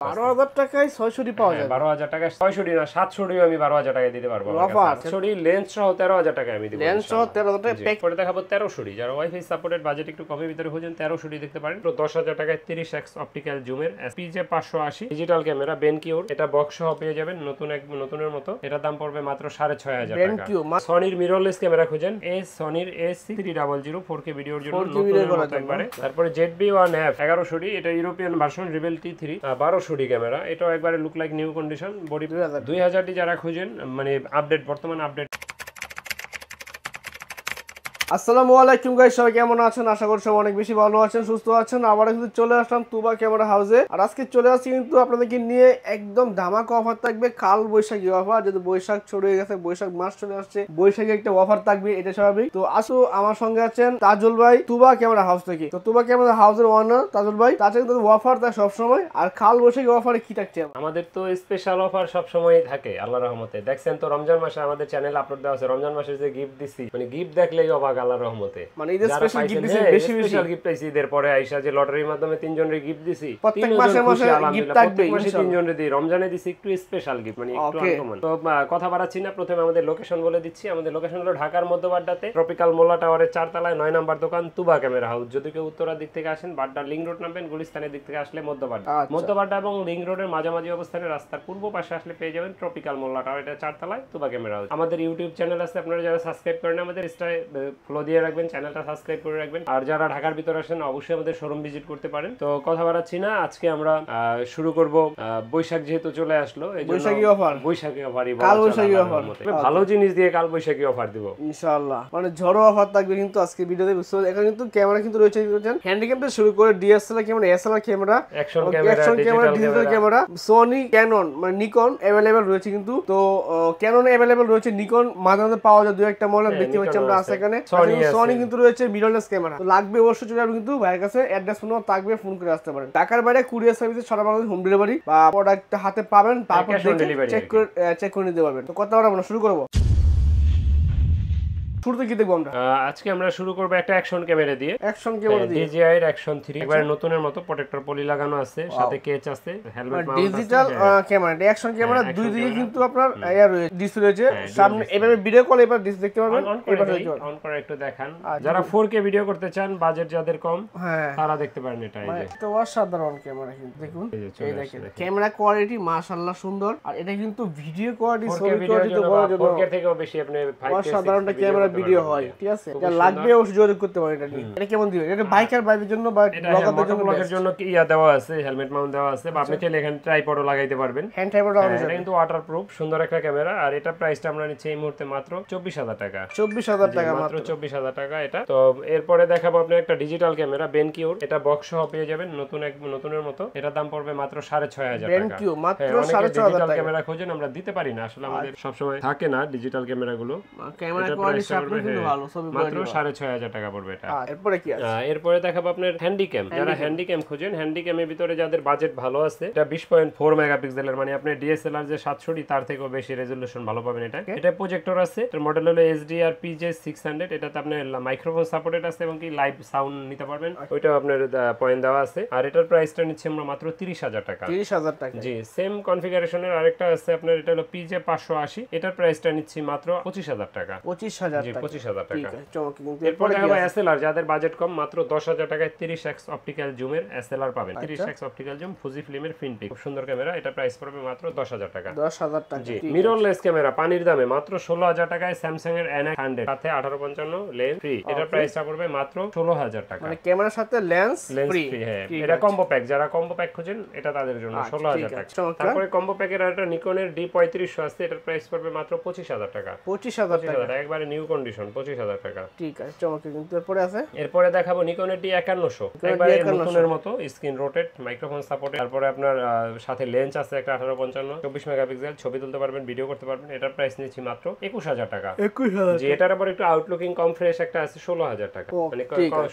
12,000 টাকায় 600 পাওয়া যায়। 12,000 টাকায় 600 না 700 আমি 12,000 টাকায় দিতে পারবো। 700 লেন্স সহ 13,000 টাকায় আমি দিব। লেন্স সহ 13,000 টাকা প্যাক করে দেখাবো 1300 যারা ওয়াইফাই সাপোর্টেড বাজেট একটু কমের ভিতরে খুঁজেন 1300 দেখতে পারেন। তো 10,000 টাকায় 30x অপটিক্যাল জুমের এসপিজে 580 ডিজিটাল ক্যামেরা বেনকিউর, এটা বক্স সহ পেয়ে যাবেন নতুনের মতো। এটা দাম পড়বে মাত্র 6,500 টাকা। সনির মিররলেস ক্যামেরা খুঁজেন, এই সনির A6300 4K ভিডিওর জন্য নতুনের মতো একবারে। তারপরে ZB-1F 1100, এটা European version rebel T3 1200 camera, এটাও একবারে look like new condition body 2000 যারা খুঁজেন মানে আপডেট বর্তমান আপডেট। আসসালামু আলাইকুম গাইস, সবাই কেমন আছেন? আশা করি সবাই অনেক বেশি ভালো আছেন, সুস্থ আছেন। আবার কিন্তু চলে আসলাম তুবা ক্যামেরা হাউসে। আর আজকে চলে আসছি কিন্তু আপনাদেরকে নিয়ে একদম ধামাকা অফার থাকবে, কাল বৈশাখী অফার। যেহেতু বৈশাখ ছড়িয়ে গেছে, বৈশাখ মাস চলে আসছে, বৈশাখী একটা অফার থাকবে, এটা স্বাভাবিক। তো আসো আমার সঙ্গে আছেন তাজুল ভাই তুবা ক্যামেরা হাউস থেকে। তো তুবা ক্যামেরা হাউসের ওনার তাজুল ভাই, তার সাথে অফার থাকে সবসময়। আর কাল বৈশাখী অফারে কি থাকছে? আমাদের তো স্পেশাল অফার সবসময় থাকে আল্লাহর রহমতে। দেখছেন তো রমজান মাসে আমাদের চ্যানেল আপলোড দেওয়া আছে, রমজান মাসে যে গিফট দিছি মানে গিফট দেখলেই অবাক আল্লাহর রহমতে। মানে ঈদের স্পেশাল গিফট দিছি, বেশি স্পেশাল গিফট পাইছি। ঈদের পরে আইসা যে লটারির মাধ্যমে 3 জনের গিফট দিছি, প্রত্যেক মাসে গিফট থাকবে, মাসে 3 জনের দিই। রমজানে দিছি একটু স্পেশাল গিফট, মানে একটু আনকমন। তো কথা বাড়াচ্ছি না, প্রথমে আমাদের লোকেশন বলে দিচ্ছি। আমাদের লোকেশন হলো ঢাকার মধ্যবাড্ডাতে ট্রপিক্যাল মোল্লা টাওয়ারের 4 তলায় 9 নম্বর দোকান তুবা ক্যামেরা হাউস। যদি কেউ উত্তরার দিক থেকে আসেন, বাড্ডা লিংক রোড নামবেন, গুলিস্তানের দিক থেকে আসলে মধ্যবাড্ডা এবং লিংক রোডের মাঝামাঝি অবস্থানে রাস্তার পূর্ব পাশে আসলে পেয়ে যাবেন ট্রপিক্যাল মোল্লা টাওয়ার, এটা 4 তলায় তুবা ক্যামেরা হাউস। আমাদের ইউটিউব চ্যানেল আছে, আপনারা যারা সাবস্ক্রাইব করেন আমাদের ইনস্টায় ফলো দিয়ে রাখবেন, চ্যানেলটা সাবস্ক্রাইব করে রাখবেন। আর যারা ঢাকার ভিতরে আসেন অবশ্যই আমাদের শোরুম ভিজিট করতে পারেন। তো কথা বাড়াচ্ছি না, আজকে আমরা শুরু করব। বৈশাখ যেহেতু চলে আসলো, বৈশাখী অফার, বৈশাখী অফারই কাল বৈশাখী অফার, ভালো জিনিস দিয়ে কাল বৈশাখী অফার দিব ইনশাআল্লাহ। মানে ঝড়ো অফার থাকবে কিন্তু আজকে ভিডিওতে। এখানে কিন্তু ক্যামেরা কিন্তু রয়েছে, হ্যান্ডিক্যাম থেকে শুরু করে DSLR camera, SLR camera, action camera, digital camera, Sony, Canon মানে নিকন अवेलेबल রয়েছে কিন্তু। তো ক্যানন अवेलेबल রয়েছে, নিকন মাঝে মাঝে পাওয়া যায়, দুই একটা মডেল দেখতে পাচ্ছি আমরা আছে এখানে। সনি কিন্তু রয়েছে মিররলেস ক্যামেরা। তো লাগবে অবশ্যই চলে আসবেন কিন্তু ভাইয়ের কাছে, অ্যাড্রেস ফোন থাকবে, ফোন করে আসতে পারেন। ঢাকার বাইরে কুরিয়ার সার্ভিসে সারা বাংলাদেশ হোম ডেলিভারি, বা প্রোডাক্ট হাতে পাবেন, তারপর চেক করে নিতে পারবেন। তো কথা বলা শুরু করবো। শুরুতে কি দেখব আমরা? আজকে আমরা শুরু করব একটা অ্যাকশন ক্যামেরা দিয়ে। অ্যাকশন ক্যামেরা দিয়ে DJI এর অ্যাকশন 3 একবারে নতুনের মতো, প্রোটেক্টর পলি লাগানো আছে, সাথে কেচ আছে, হেলমেট মাউন্ট আছে। ডিজিটাল ক্যামেরা, অ্যাকশন ক্যামেরা দুই দিকে কিন্তু আপনার এয়ার রয়েছে, ডিসপ্লে রয়েছে সামনে। এভাবে ভিডিও কল এবার ডিসপ্লে দেখতে পাবেন। অন করে একটু দেখান, যারা 4K ভিডিও করতে চান, বাজেট যাদের কম তারা দেখতে পারেন। এটা এই যে তো অসাধারণ ক্যামেরা কিন্তু দেখুন, এই দেখেন ক্যামেরা কোয়ালিটি মাশাআল্লাহ সুন্দর। আর এটা কিন্তু ভিডিও কোয়ালিটি, ছবি কোয়ালিটি তো বড় জন্য 4K থেকেও বেশি আপনি 5K অসাধারণ ক্যামেরা ভিডিও হয়, ঠিক আছে? এটা লাগবে অবশ্যই যোগাযোগ করতে পারেন। এটা নিয়ে এটা কেমন দিবেন? এটা বাইকার বাইকের জন্য বা ব্লগারদের জন্য কি ইয়া দেওয়া আছে, হেলমেট মাউন্ট দেওয়া আছে, বা আপনি চাইলে এখানে ট্রাইপডও লাগাইতে পারবেন, হ্যান্ড ট্রাইপড লাগানো যাবে। এটা কিন্তু ওয়াটারপ্রুফ, সুন্দর একটা ক্যামেরা। আর এটা প্রাইসটা আমরা নিচ্ছি এই মুহূর্তে মাত্র 24,000 টাকা। 24,000 টাকা মাত্র 24,000 টাকা এটা। তো এরপরে দেখাবো আপনি একটা ডিজিটাল ক্যামেরা বেনকিউর, এটা বক্স সহ পেয়ে যাবেন নতুনের মতো। এটা দাম পড়বে মাত্র 6,500 টাকা। বেনকিউ মাত্র 6,500 টাকা। ক্যামেরা খোঁজেন, আমরা দিতে পারি না আসলে, আমাদের সব সময় থাকে না ডিজিটাল ক্যামেরাগুলো। ক্যামেরা কোয়ালিটি আপনি কিন্তু ভালো, ছবি মাত্র 6,500 টাকা পড়বে এটা। এরপরে কি আছে? এরপরে দেখাবো আপনার হ্যান্ডিক্যাম। যারা হ্যান্ডিক্যাম খুঁজেন, হ্যান্ডিক্যামের ভিতরে যাদের বাজেট ভালো আছে, এটা 20.4 মেগাপিক্সেলের, মানে আপনি ডিএসএলআর যে 700 তার থেকেও বেশি রেজোলিউশন ভালো পাবেন। এটা প্রজেক্টর আছে, এর মডেল হলো HDR PJ600। এটাতে আপনি মাইক্রোফোন সাপোর্টেড আছে এবং কি লাইভ সাউন্ড নিতে পারবেন, ওইটাও আপনার পয়েন্ট দেওয়া আছে। আর এটার প্রাইসটা নিচ্ছে আমরা মাত্র 30,000 টাকা। 30,000 টাকা, জি। সেম কনফিগারেশনের আরেকটা আছে আপনার, এটা হলো PJ580। এটার প্রাইসটা নিচ্ছি মাত্র 25,000 টাকা। 25,000 টাকা, 25,000 টাকা। এরপর দেখাবো SLR, যাদের বাজেট কম, মাত্র 10,000 টাকায় 30x অপটিক্যাল জুমের SLR পাবেন। 30x অপটিক্যাল জুম ফুজি ফিল্মের ফিনপিক, খুব সুন্দর ক্যামেরা। এটা প্রাইস পড়বে মাত্র 10,000 টাকা। 10,000 টাকা। জি। মিররলেস ক্যামেরা পানির দামে মাত্র 16,000 টাকায় স্যামসাং এর NX100, সাথে 1855 লেন্স ফ্রি। এটা প্রাইসটা পড়বে মাত্র 16,000 টাকা, মানে ক্যামেরার সাথে লেন্স ফ্রি। হ্যাঁ, এটা কম্বো প্যাক, যারা কম্বো প্যাক খোঁজেন এটা তাদের জন্য 16,000 টাকা। তারপরে কম্বো প্যাকের একটা নিকনের D3500 আছে, এটার প্রাইস পড়বে মাত্র 25,000 টাকা। 25,000 টাকা, একবারে নিউ কন্ডিশন, 25,000 টাকা। ঠিক আছে, চমৎকার। কিন্তু এরপরে দেখাবো নিকনের D5100, একবারে নতুনের মতো, স্ক্রিন রোটেট, মাইক্রোফোন সাপোর্ট। তারপরে আপনার সাথে লেন্স আছে একটা 1855, 24 মেগাপিক্সেল, ছবি তুলতে পারবেন, ভিডিও করতে পারবেন। এটার প্রাইস নিচ্ছি মাত্র 21,000 টাকা। 21,000। জি। এটার আবার একটু আউটলুকিং কম ফ্রেশ একটা আছে 16,000 টাকা, মানে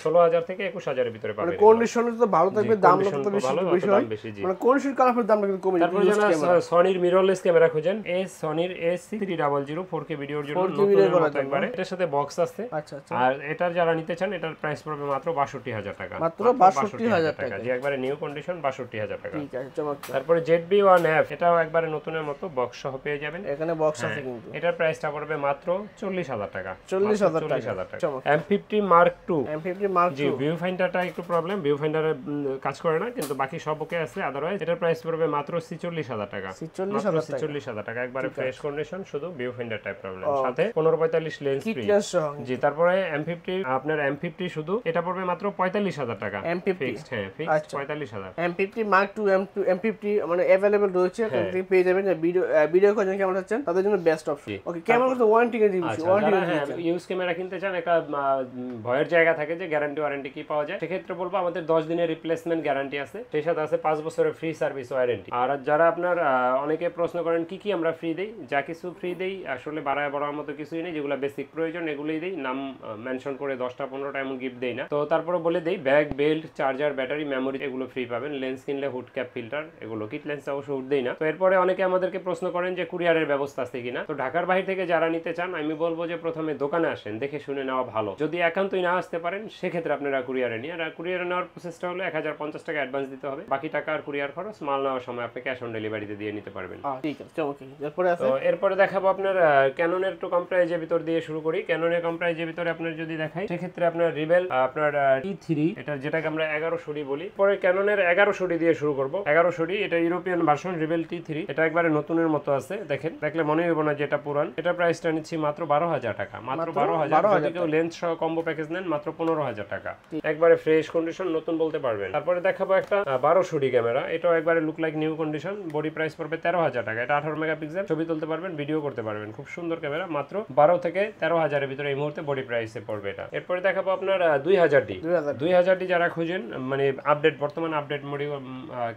16,000 থেকে 21,000 এর ভিতরে পাবেন। কন্ডিশনে তো ভালো থাকবে, দাম তো বেশি হয়, মানে কন্ডিশন কালারের দামটা কিন্তু কমে যাবে। তারপরে সনির মিররলেস ক্যামেরা খুঁজেন, এই সনির A6300 4K ভিডিওর জন্য নতুনের মতো একবারে। এটার সাথে বক্স আছে। আচ্ছা আচ্ছা। আর এটার যারা নিতে চান এটার প্রাইস পড়বে মাত্র ৬২,০০০ টাকা। মাত্র ৬২,০০০ টাকা, যে একবারে নিউ কন্ডিশন ৬২,০০০ টাকা। ঠিক আছে, চমৎকার। তারপরে ZB-1F এটাও একবারে নতুনের মতো বক্স সহ পেয়ে যাবেন। এখানে বক্স আছে কিন্তু। এটার প্রাইসটা পড়বে মাত্র ৪০,০০০ টাকা। ৪০,০০০ টাকা। M50 Mark II। M50 Mark II। জি, ভিউ ফাইন্ডারটা একটু প্রবলেম, ভিউ ফাইন্ডারে কাজ করে না, কিন্তু বাকি সব ওকে আছে। আদারওয়াইজ এটার প্রাইস পড়বে মাত্র ৪৬,০০০ টাকা। ৪৬,০০০ টাকা, একবারে ফ্রেশ কন্ডিশন, শুধু ভিউ ফাইন্ডার টাইপ প্রবলেম, সাথে 1545 লেন্স ফ্রি। জি, তারপরে M50 আপনার M50 শুধু এটা পড়বে মাত্র ৪৫,০০০ টাকা। M50 ফিক্সড, হ্যাঁ fixed ৪৫,০০০। M50 Mark II M50 মানে अवेलेबल রয়েছে, এখান থেকে পেয়ে যাবেন। ভিডিও কল কেমন হচ্ছেন তাদের জন্য বেস্ট অপশন। ওকে, ক্যামেরা তো ওয়ারেন্টি কে দিচ্ছি, ওয়ারেন্টি ইউজ ক্যামেরা কিনতে চান, একটা ভয়ের জায়গা থাকে যে গ্যারান্টি ওয়ারেন্টি কি পাওয়া যায়, সেক্ষেত্রে বলবো আমাদের 10 দিনের রিপ্লেসমেন্ট গ্যারান্টি আছে, সেই সাথে আছে 5 বছরের ফ্রি সার্ভিস ওয়ারেন্টি। আর যারা আপনার অনেকে প্রশ্ন করেন কি কি আমরা ফ্রি দেই, যা কিছু ফ্রি দেই আসলে বাড়ায় বড়ার মতো কিছুই নেই, যেগুলো বেসিক প্রয়োজন এগুলোই দেই, নাম মেনশন করে 10টা 15টা এমন গিফট দেই না। তো তারপরে বলে দেই bag, belt, charger, battery, memory এগুলো ফ্রি পাবেন। লেন্স কিনলে হুড ক্যাপ, ফিল্টার এগুলো, কিট লেন্স অবশ্য হুড দেই না। তো এরপরে অনেকে আমাদেরকে প্রশ্ন করেন যে কুরিয়ারের ব্যবস্থা আছে কিনা। তো ঢাকার বাইরে থেকে যারা নিতে চান আমি বলবো যে প্রথমে দোকানে আসেন, দেখে শুনে নেওয়া ভালো। যদি একান্তই না আসতে পারেন সেক্ষেত্রে আপনারা কুরিয়ারে নিয়ে, আর কুরিয়ারে নেওয়ার প্রসেসটা হলো ১০৫০ টাকা অ্যাডভান্স দিতে হবে, বাকি টাকা আর কুরিয়ার খরচ, মাল নেওয়ার সময় আপনি ক্যাশ অন ডেলিভারিতে দিয়ে নিতে পারবেন। ঠিক আছে, চমৎকার। এরপরে আছে, তো এরপরে দেখাবো আপনার ক্যাননের একটু কম প্রাইজের ভিতর দিয়ে শুরু করি। ক্যাননের কম প্রাইজের ভিতরে আপনার যদি দেখাই সেক্ষেত্রে আপনার রিবেল আপনার T3, এটা যেটাকে আমরা 1100 বলি। পরে ক্যাননের 1100 দিয়ে শুরু করব। 1100 এটা ইউরোপিয়ান ভার্সন রিবেল T3, এটা একবারে নতুনের মতো আছে, দেখেন, দেখলে মনে হবে না যে এটা পুরান। এটা প্রাইসটা নিচ্ছি মাত্র 12,০০০ টাকা, মাত্র 12,০০০। যদি কেউ লেন্স সহ কম্বো প্যাকেজ নেন মাত্র 15,০০০ টাকা, একবারে ফ্রেশ কন্ডিশন, নতুন বলতে পারবেন। তারপরে দেখাবো একটা 1200 ক্যামেরা, এটাও একবারে look like new condition, body price পড়বে 13,০০০ টাকা। এটা 18 মেগাপিক্সেল, ছবি তুলতে পারবেন, ভিডিও করতে পারবেন, খুব সুন্দর ক্যামেরা, মাত্র 12 থেকে 13,০০০ এর ভিতরে এই মুহূর্তে বডি প্রাইসে পড়বে এটা। এরপরে দেখাবো আপনার 2000D যারা খুঁজেন, মানে আপডেট, বর্তমান আপডেট মডিউল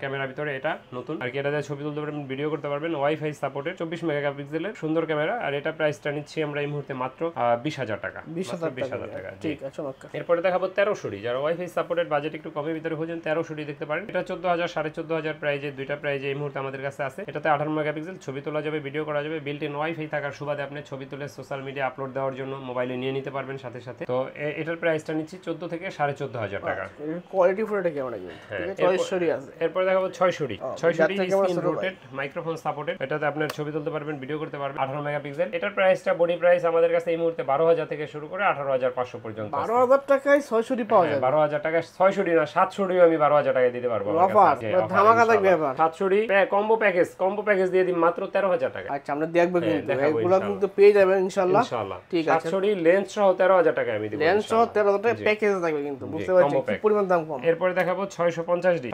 ক্যামেরার ভিতরে এটা নতুন আর কি, এটা দিয়ে ছবি তুলতে পারবেন, ভিডিও করতে পারবেন, ওয়াইফাই সাপোর্টেড, 24 মেগাপিক্সেলের সুন্দর ক্যামেরা। আর এটা প্রাইসটা নিচ্ছি আমরা এই মুহূর্তে মাত্র 20,০০০ টাকা। 20,০০০ টাকা। ঠিক আছে, ওকে। এরপরে দেখাবো 1300, যারা ওয়াইফাই সাপোর্টেড বাজেট একটু কমের ভিতরে খুঁজেন 1300 দেখতে পারেন। এটা 14,০০০ 14,500 প্রাইজে, দুইটা প্রাইজে এই মুহূর্তে আমাদের কাছে আছে। এটাতে 18 মেগাপিক্সেল, ছবি তোলা যাবে, ভিডিও করা যাবে, বিল্ট ইন ওয়াইফাই থাকার সুবাদে আপনি ছবি তুলে সোশ্যাল মিডিয়া আপলোড দেওয়ার জন্য মোবাইলে নিয়ে নিতে পারবেন সাথে সাথে। তো এটার প্রাইসটা নিচ্ছি 14 থেকে 14,500 টাকা। কোয়ালিটি ফুল এটা কেমন আছে? ঠিক আছে, 600 আছে। এরপর দেখাবো 600 স্ক্রিন রোটেট, মাইক্রোফোন সাপোর্টেড, এটাতে আপনার ছবি তুলতে পারবেন, ভিডিও করতে পারবেন, 18 মেগাপিক্সেল। এটার প্রাইসটা বডি প্রাইস আমাদের কাছে এই মুহূর্তে 12,০০০ থেকে শুরু করে 18,৫০০ পর্যন্ত। 12,০০০ টাকায় 600 পাওয়া যায়? 12,০০০ টাকা, 600 না 700 আমি 12,০০০ টাকায় দিতে পারবো। ধামাকা থাকবে এবার। 700 কম্বো প্যাকেজ দিয়ে দিই মাত্র 13,০০০ টাকা। আচ্ছা, আমরা দেখব কিন্তু এগুলো কিন্তু পেয়ে যাবেন ইনশাআল্লাহ। ঠিক আছে, 700 লেন্স সহ 13,০০০ টাকা আমি দিব। লেন্স সহ 13,০০০ টাকা প্যাকেজ থাকবে কিন্তু, বুঝতে পারছেন কি পরিমাণ দাম কম। এরপরে দেখাবো 650D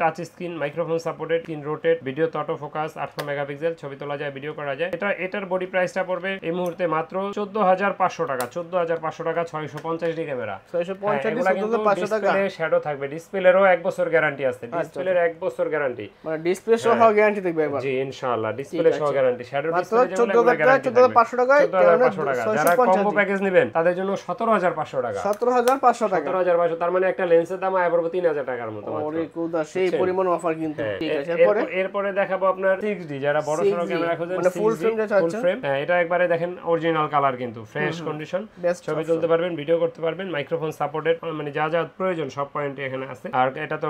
touch screen, microphone supported, screen rotate, video তো অটো ফোকাস, 18 মেগাপিক্সেল, ছবি তোলা যায়, ভিডিও করা যায়। এটার বডি প্রাইসটা পড়বে এই মুহূর্তে মাত্র 14,৫০০ টাকা। 14,৫০০ টাকা 650D ক্যামেরা। 650 টাকা শ্যাডো থাকবে, ডিসপ্লেরও 1 বছর গ্যারান্টি আছে, ডিসপ্লের 1 বছর গ্যারান্টি, মানে ডিসপ্লে সহ গ্যারান্টি থাকবে একবার। জি ইনশাআল্লাহ, ডিসপ্লে সহ গ্যারান্টি, শ্যাডো ডিসপ্লে যেমন 14,৫০০ টাকা। 14,৫০০ টাকা। যারা কম্বো প্যাকেজ নেবেন তাদের জন্য 17,৫০০ টাকা। 17,৫০০ টাকা, 17,৫০০, তার মানে একটা লেন্সের দাম আয় পড়বে 3,০০০ টাকার মতো মাত্র। ওরে কুদা, সেই পরিমাণ অফার কিন্তু। ঠিক আছে, এরপরে দেখাবো আপনার 6D, যারা বড় সরো ক্যামেরা খোঁজেন, মানে ফুল ফ্রেম যেটা আছে, ফুল ফ্রেম, হ্যাঁ এটা একবারে দেখেন অরিজিনাল কালার কিন্তু, ফ্রেশ কন্ডিশন, ছবি তুলতে পারবেন, ভিডিও করতে পারবেন, মাইক্রোফোন সাপোর্টেড, মানে যা যা প্রয়োজন সব পয়েন্টে এখানে আছে। আর এটা তো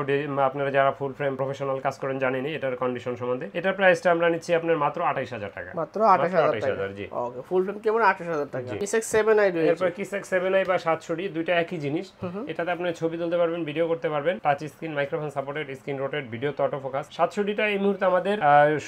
আপনারা যারা ফুল ফ্রেম প্রফেশনাল কাজ করেন জানেনই এটার কন্ডিশন সম্বন্ধে। এটার প্রাইসটা আমরা নিচ্ছি আপনার মাত্র 28,০০০ টাকা। মাত্র 28,০০০ টাকা। জি ওকে, ফুল ফ্রেম কেমন? 28,০০০ টাকা। কিসেক্স 7i রয়েছে। এরপর কিসেক্স 7i বা 700D দুইটা একই জিনিস। এটাতে আপনি ছবি তুলতে পারবেন, ভিডিও করতে পারবেন, touch screen, microphone supported, screen rotate, video তো অটো ফোকাস। 700Dটা এই মুহূর্তে আমাদের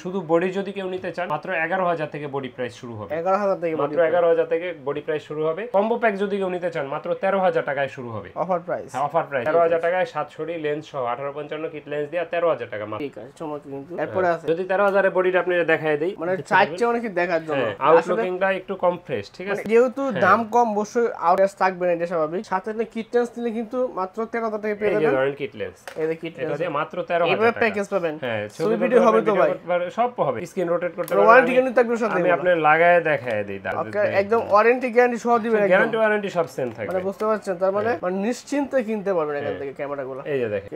শুধু বডি যদি কেউ নিতে চান মাত্র 11,০০০ থেকে বডি প্রাইস শুরু হবে। 11,০০০ থেকে মাত্র 11,০০০ থেকে বডি প্রাইস শুরু হবে। কম্বো প্যাক যদি কেউ নিতে চান মাত্র 13,০০০ টাকায় শুরু হবে। Offer price? হ্যাঁ, অফার প্রাইস 13,০০০ টাকায় 700D লেন্স সহ 1855 কিট লেন্স দিয়ে 13,০০০ টাকা মাত্র। ঠিক আছে, চমৎকার কিন্তু। এরপরে আছে, যদি 13,০০০ এর বডিটা আপনি দেখায় দেই, মানে চাইছে অনেক দেখার জন্য, আউটলুকিংটা একটু কম ফ্রেশ, ঠিক আছে, যেহেতু দাম কম অবশ্যই আউটলেস থাকবে না, এটা স্বাভাবিক। সাথে আপনি কিট লেন্স নিলে কিন্তু মাত্র 13,০০০ টাকা পেয়ে যাবেন। এই ধরেন কিট লেন্স, এই যে কিট লেন্স, এটা দিয়ে মাত্র 13,০০০ টাকা প্যাকেজ পাবেন। হ্যাঁ, ছবি ভিডিও হবে তো ভাই, সব হবে, স্ক্রিন রোটেট করতে পারবেন, ওয়ারেন্টি গ্যারান্টি থাকবে সাথে, আমি আপনাকে লাগায় দেখায় দেই। ওকে, একদম ওয়ারেন্টি গ্যারান্টি সহ দিবেন, একদম গ্যারান্টি ওয়ারেন্টি সব সেম থাকবে, মানে বুঝতে পারছেন, তার মানে নিশ্চিন্তে কিনতে পারবেন এখান থেকে ক্যামেরাগুলো। এই যে দেখেন,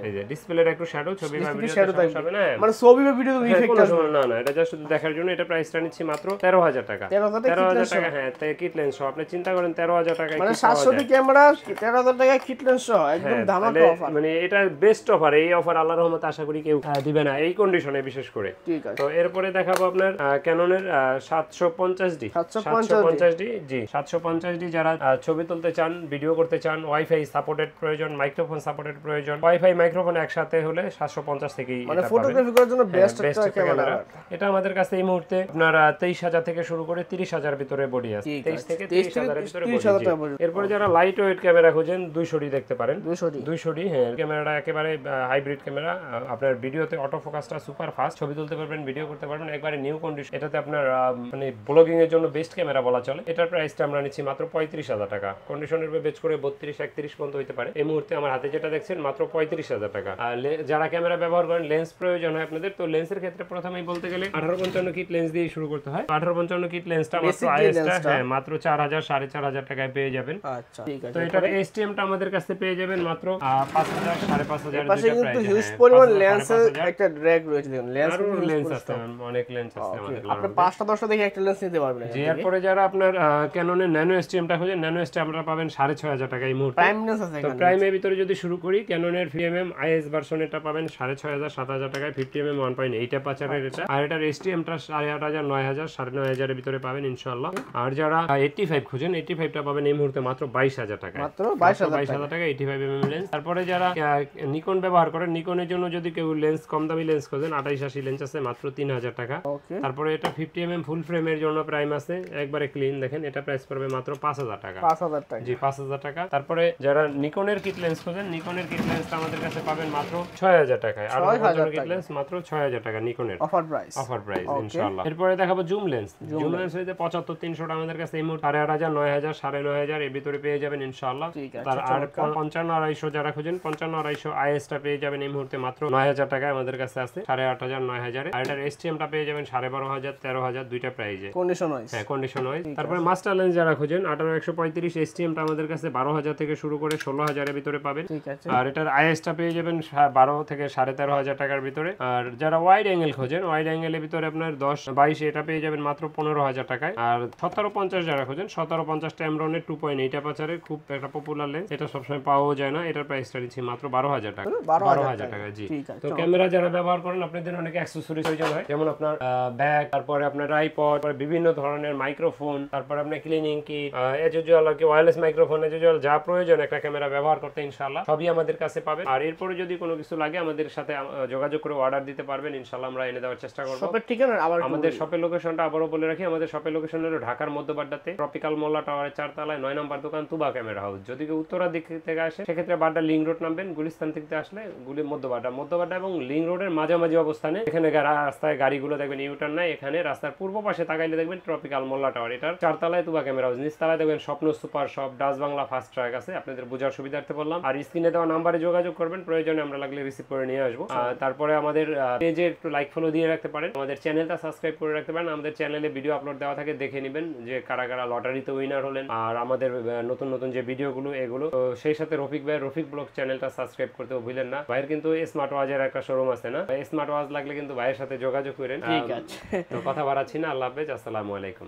এই যে ডিসপ্লের একটু শ্যাডো, ছবি বা ভিডিও হবে না, মানে ছবি বা ভিডিও ইফেক্ট আসবে না, এটা জাস্ট শুধু দেখার জন্য। এটা প্রাইসটা নিচ্ছি মাত্র 13,০০০ টাকা। 13,০০০ টাকা টাকা, হ্যাঁ কিট লেন্স সহ আপনি চিন্তা করেন 13000 টাকায় মানে 700 টি ক্যামেরা 13000 টাকায় কিট লেন্স সহ একদম ধামাকা অফার। মানে এটা বেস্ট অফার, এই অফার আল্লাহর রহমতে আশা করি কেউ দিবে না এই কন্ডিশনে বিশেষ করে। ঠিক আছে। তো এরপরে দেখাবো আপনার ক্যাননের 750D 750D জি 750D যারা ছবি তুলতে চান, ভিডিও করতে চান, ওয়াইফাই সাপোর্টেড প্রয়োজন, মাইক্রোফোন সাপোর্টেড প্রয়োজন, ওয়াইফাই মাইক্রোফোন একসাথে হলে 750 থেকেই মানে ফটোগ্রাফি করার জন্য বেস্ট একটা ক্যামেরা। এটা আমাদের কাছে এই মুহূর্তে আপনার 23000 থেকে শুরু করে 30000 ভিতরে বডি আছে, 23 থেকে 30000 এর ভিতরে বডি। এরপর যারা লাইট ওয়েট ক্যামেরা খোঁজেন 200D দেখতে পারেন। 200D হ্যাঁ, ক্যামেরাটা একেবারে হাইব্রিড ক্যামেরা, আপনার ভিডিওতে অটো ফোকাসটা সুপার ফাস্ট, ছবি তুলতে পারবেন, ভিডিও করতে পারবেন, একবারে নিউ কন্ডিশন। এটাতে আপনার মানে ব্লগিং এর জন্য বেস্ট ক্যামেরা বলা চলে। এটার প্রাইসটা আমরা নিচ্ছি মাত্র 35000 টাকা, কন্ডিশনের বেচ করে 32 31 পর্যন্ত হতে পারে। এই মুহূর্তে আমার হাতে যেটা দেখছেন মাত্র 35000 টাকা। আর যারা ক্যামেরা ব্যবহার করেন, লেন্স প্রয়োজন হয় আপনাদের, তো লেন্সের ক্ষেত্রে প্রথমেই বলতে গেলে 1855 কিট লেন্স দিয়ে শুরু করতে হয়। 1855 কিট লেন্সটা মাত্র আইএসটা হ্যাঁ মাত্র 4000 4500 টাকায় পেয়ে যাবেন। আচ্ছা ঠিক আছে। তো এটার এসটিএমটা আমাদের কাছে পেয়ে যাবেন মাত্র 5000 5500 পাশে কিন্তু হিউজ পরিমাণ লেন্সের একটা ড্র্যাগ রয়েছে, দেখুন লেন্স আছে, অনেক লেন্স আছে আমাদের। আপনি 5টা 10টা দেখে একটা লেন্স নিতে পারবেন। জি এরপরে যারা আপনার ক্যাননের ন্যানো এসটিএমটা খোঁজেন, ন্যানো এসটিএম আপনারা পাবেন 6500 টাকা এই মুহূর্তে। প্রাইম লেন্স আছে তো প্রাইমের ভিতরে যদি শুরু করি, ক্যাননের 50mm আইএস ভার্সন এটা পাবেন 6500 7000 টাকায়, 50mm 1.8 অ্যাপারচারের এটা। আর এটার এসটিএমটা 8500 9000 9500 এর ভিতরে পাবেন ইনশাআল্লাহ। আর যারা 85 খুঁজেন, 85টা পাবেন এই মুহূর্তে মাত্র 22000 টাকা, মাত্র 22000 টাকা 85mm লেন্স। তারপরে যারা নিকন ব্যবহার করেন, নিকনের জন্য যদি কেউ লেন্স কম দামি লেন্স খোঁজেন, 2880 লেন্স আছে মাত্র 3000 টাকা। তারপরে এটা 50mm ফুল ফ্রেমের জন্য প্রাইম আছে, একবারে ক্লিন দেখেন, এটা প্রাইস পড়বে মাত্র 5000 টাকা। 5000 টাকা জি 5000 টাকা। তারপরে যারা নিকনের কিট লেন্স খোঁজেন, নিকনের কিট লেন্সটা আমাদের কাছে পাবেন মাত্র 6000 টাকায়। আর কিট লেন্স মাত্র 6000 টাকা নিকনের অফার প্রাইস ইনশাআল্লাহ। এরপরে দেখাবো জুম লেন্স। জুম লেন্স হইতে 75 300 আমাদের কাছে এই মুহূর্তে 8500 9000 9500 এর ভিতরে পেয়ে যাবেন ইনশাআল্লাহ। তার আর 55 250 যারা খুঁজেন, 55 250 আইএসটা পেয়ে যাবেন এই মুহূর্তে মাত্র 9000 টাকায় আমাদের কাছে আছে, 8500 9000 এর। আর এটার এসটিএমটা পেয়ে যাবেন 12500 13000 দুইটা প্রাইজে, কন্ডিশন ওয়াইজ। হ্যাঁ কন্ডিশন ওয়াইজ। তারপরে মাস্টার লেন্স যারা খুঁজেন, 18135 এসটিএমটা আমাদের কাছে 12000 থেকে শুরু করে 16000 এর ভিতরে পাবেন। আর এটার আইএসটা পেয়ে যাবেন 12 থেকে 13500 টাকার ভিতরে। আর যারা ওয়াইড অ্যাঙ্গেল খোঁজেন, ওয়াইড অ্যাঙ্গেলের ভিতরে আপনার 10 22 এটা পেয়ে যাবেন মাত্র 15000 টাকায়। আর 1750 যারা খোঁজেন, 1750 ট্যামরনের 2.8 অ্যাপারচারের খুব একটা পপুলার লেন্স, এটা সবসময় পাওয়া যায় না, এটার প্রাইসটা দিচ্ছি মাত্র 12000 টাকা। 12000 টাকা জি। তো ক্যামেরা যারা ব্যবহার করেন, আপনাদের অনেক অ্যাকসেসরিজ প্রয়োজন হয়, যেমন আপনার ব্যাগ, তারপরে আপনার ট্রাইপড, বিভিন্ন ধরনের মাইক্রোফোন, তারপরে আপনার ক্লিনিং কি এজ ইউজুয়াল আর কি ওয়্যারলেস মাইক্রোফোন, এজ ইউজুয়াল যা প্রয়োজন একটা ক্যামেরা ব্যবহার করতে ইনশাআল্লাহ সবই আমাদের কাছে পাবেন। আর এরপরে যদি কোনো কিছু লাগে আমাদের সাথে যোগাযোগ করে অর্ডার দিতে পারবেন, ইনশাআল্লাহ আমরা এনে দেওয়ার চেষ্টা করব। শপের ঠিকানা আবার আমাদের শপের লোকেশনটা আবারও বলে রাখি, আমাদের শপের লোকেশন হলো ঢাকার মধ্যবাড্ডাতে ট্রপিক্যাল মোল্লা টাওয়ারের 4 তলায় 9 নম্বর দোকান তুবা ক্যামেরা হাউস। যদি কেউ উত্তরা দিক থেকে আসে, সেক্ষেত্রে বাড্ডা লিং রোড নামবেন, গুলিস্তান থেকে আসলে মধ্যবাড্ডা এবং লিং রোডের মাঝামাঝি অবস্থানে, এখানে রাস্তায় গাড়িগুলো দেখবেন ইউটার্ন নাই, এখানে রাস্তার পূর্ব পাশে তাকাইলে দেখবেন ট্রপিক্যাল মোল্লা টাওয়ার, এটার 4 তলায় তুবা ক্যামেরা হাউস। নিচতলায় দেখবেন স্বপ্ন super shop, Dutch Bangla fast track আছে, আপনাদের বোঝার সুবিধার্থে বললাম। আর স্ক্রিনে দেওয়া নাম্বারে যোগাযোগ করবেন, প্রয়োজনে আমরা লাগলে রিসিভ করে নিয়ে আসবো। তারপরে আমাদের পেজে একটু লাইক ফলো দিয়ে রাখতে পারেন, আমাদের চ্যানেলটা সাবস্ক্রাইব করে রাখতে পারেন। আমাদের চ্যানেলে ভিডিও আপলোড দেওয়া থাকে, দেখে নেবেন যে কারা কারা লটারিতে উইনার হলেন, আর আমাদের নতুন নতুন যে ভিডিওগুলো এগুলো। তো সেই সাথে রফিক ব্লগ চ্যানেলটা সাবস্ক্রাইব করতেও ভুলেন না। ভাইয়ের কিন্তু স্মার্ট ওয়াচের একটা শোরুম আছে না, স্মার্ট ওয়াচ লাগলে কিন্তু ভাইয়ের সাথে যোগাযোগ করেন। ঠিক আছে, তো কথা বাড়াচ্ছি না, আল্লাহ হাফেজ, আসসালামু আলাইকুম।